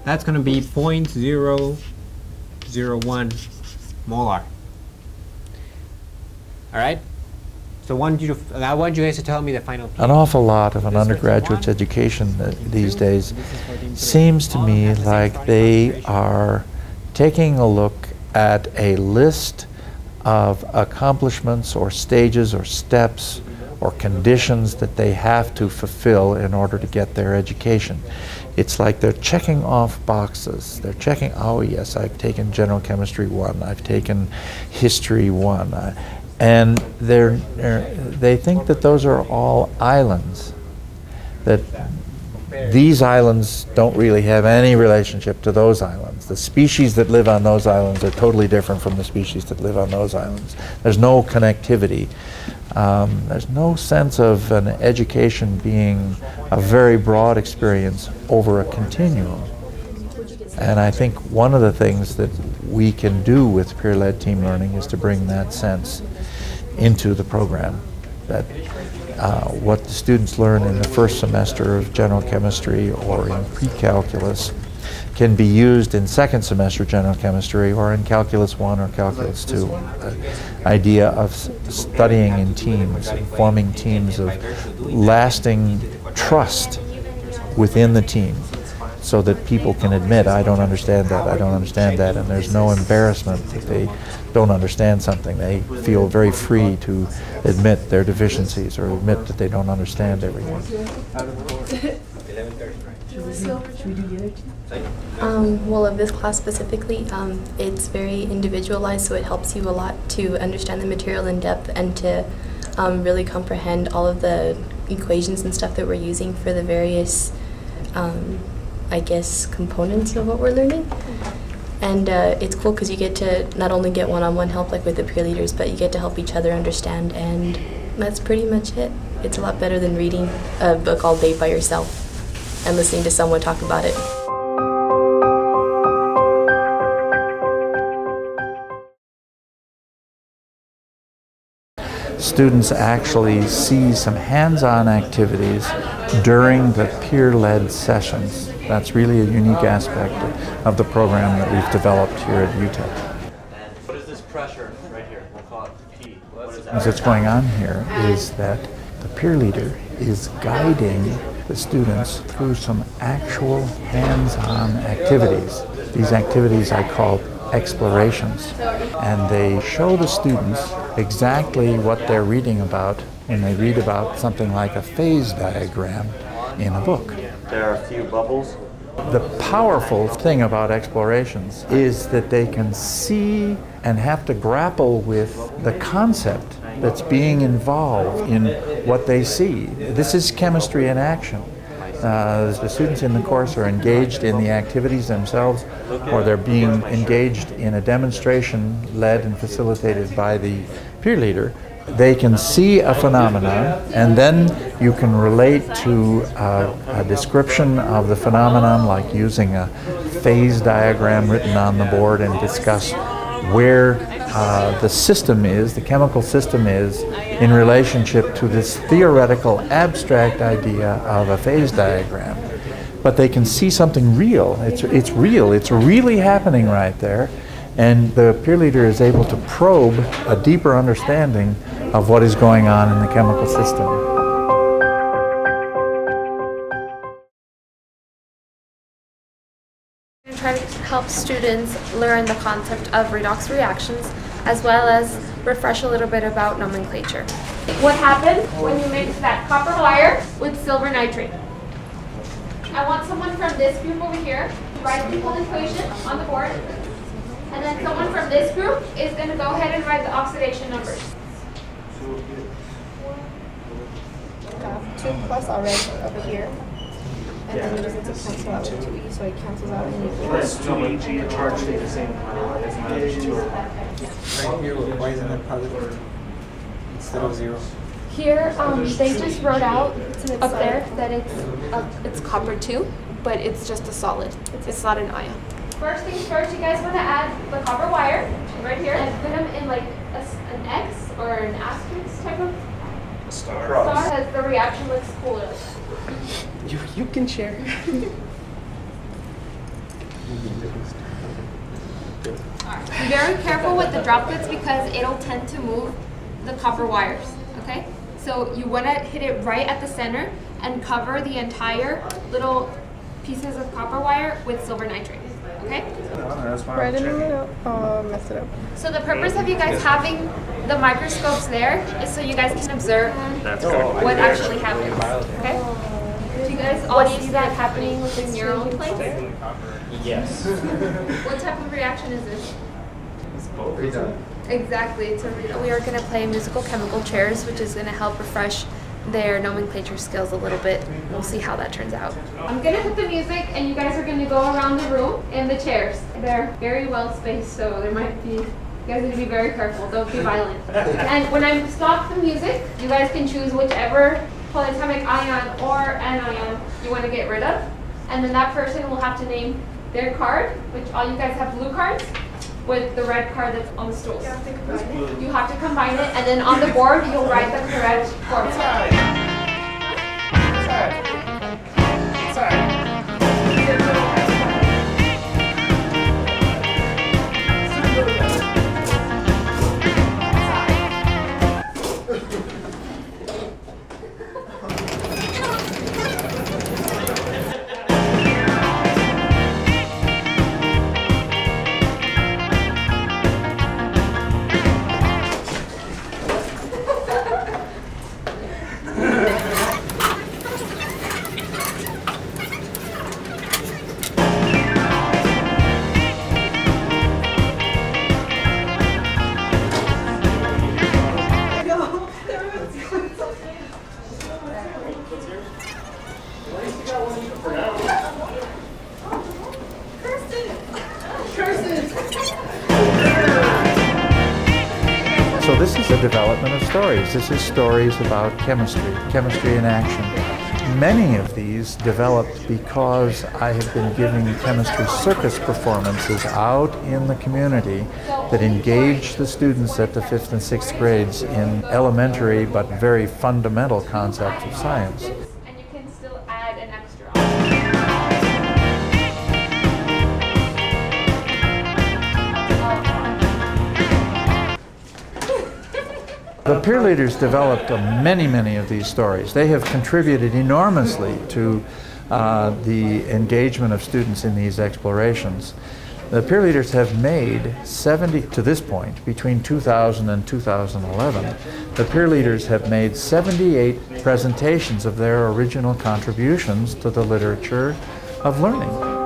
That's going to be 0.001 molar. All right? So I want you guys to tell me the final. An awful lot of an undergraduate's education these days seems to me like they are taking a look at a list of accomplishments or stages or steps or conditions that they have to fulfill in order to get their education. It's like they're checking off boxes. They're checking, oh yes, I've taken General Chemistry 1, I've taken History 1. And they think that those are all islands, that these islands don't really have any relationship to those islands. The species that live on those islands are totally different from the species that live on those islands. There's no connectivity. There's no sense of an education being a very broad experience over a continuum. And I think one of the things that we can do with peer-led team learning is to bring that sense into the program, that what the students learn in the first semester of general chemistry or in pre-calculus can be used in second semester general chemistry or in calculus 1 or calculus 2. The idea of studying in teams, forming teams of lasting trust within the team, so that people can admit, I don't understand that, I don't understand that, and there's no embarrassment that they don't understand something. They feel very free to admit their deficiencies or admit that they don't understand everything. Well, of this class specifically, it's very individualized, so it helps you a lot to understand the material in depth and to really comprehend all of the equations and stuff that we're using for the various I guess, components of what we're learning. And it's cool because you get to not only get one-on-one help like with the peer leaders, but you get to help each other understand, and that's pretty much it. It's a lot better than reading a book all day by yourself and listening to someone talk about it. Students actually see some hands-on activities during the peer-led sessions. That's really a unique aspect of the program that we've developed here at UTEP. What is this pressure right here? We'll call it P. What's going on here is that the peer leader is guiding the students through some actual hands-on activities. These activities I call explorations, and they show the students exactly what they're reading about when they read about something like a phase diagram in a book. There are a few bubbles. The powerful thing about explorations is that they can see and have to grapple with the concept that's being involved in what they see. This is chemistry in action. The students in the course are engaged in the activities themselves, or they're being engaged in a demonstration led and facilitated by the peer leader. They can see a phenomenon, and then you can relate to a description of the phenomenon, like using a phase diagram written on the board, and discuss where the system is, the chemical system is, in relationship to this theoretical abstract idea of a phase diagram. But they can see something real. It's real. It's really happening right there. And the peer leader is able to probe a deeper understanding of what is going on in the chemical system. I'm trying to help students learn the concept of redox reactions, as well as refresh a little bit about nomenclature. What happens when you mix that copper wire with silver nitrate? I want someone from this group over here to write the whole equation on the board. And then someone from this group is going to go ahead and write the oxidation numbers. 2 plus already over here. And then you just have to cancel out with 2e, so it cancels out and you Plus 2e, the charge stays the same as my other two. Right here, why isn't it positive instead of 0? Here, they just wrote out up there that it's copper 2, but it's just a solid. It's not an ion. First things first, you guys want to add the copper wire right here and put them in like an X or an asterisk type of Star says the reaction looks cooler. You can share. Be very careful with the droplets because it'll tend to move the copper wires, okay? So you want to hit it right at the center and cover the entire little pieces of copper wire with silver nitrate, okay? Right in the middle. Oh, messed it up. So the purpose of you guys having the microscopes there is so you guys can observe what actually happens, okay? Do you guys all see that happening within your own place? Yes. What type of reaction is this? Exactly. It's we are going to play musical chemical chairs, which is going to help refresh their nomenclature skills a little bit. We'll see how that turns out. I'm going to hit the music, and you guys are going to go around the room in the chairs. They're very well spaced, so there might be. You guys need to be very careful. Don't be violent. And when I stop the music, you guys can choose whichever polyatomic ion or anion you want to get rid of, and then that person will have to name their card, which all you guys have blue cards, with the red card that's on the stools. You have to combine it, and then on the board you'll write the correct formula. So this is a development of stories. This is stories about chemistry, chemistry in action. Many of these developed because I have been giving chemistry circus performances out in the community that engage the students at the 5th and 6th grades in elementary but very fundamental concepts of science. And you can still add an extra. The peer leaders developed many of these stories. They have contributed enormously to the engagement of students in these explorations. The peer leaders have made 70, to this point, between 2000 and 2011, the peer leaders have made 78 presentations of their original contributions to the literature of learning.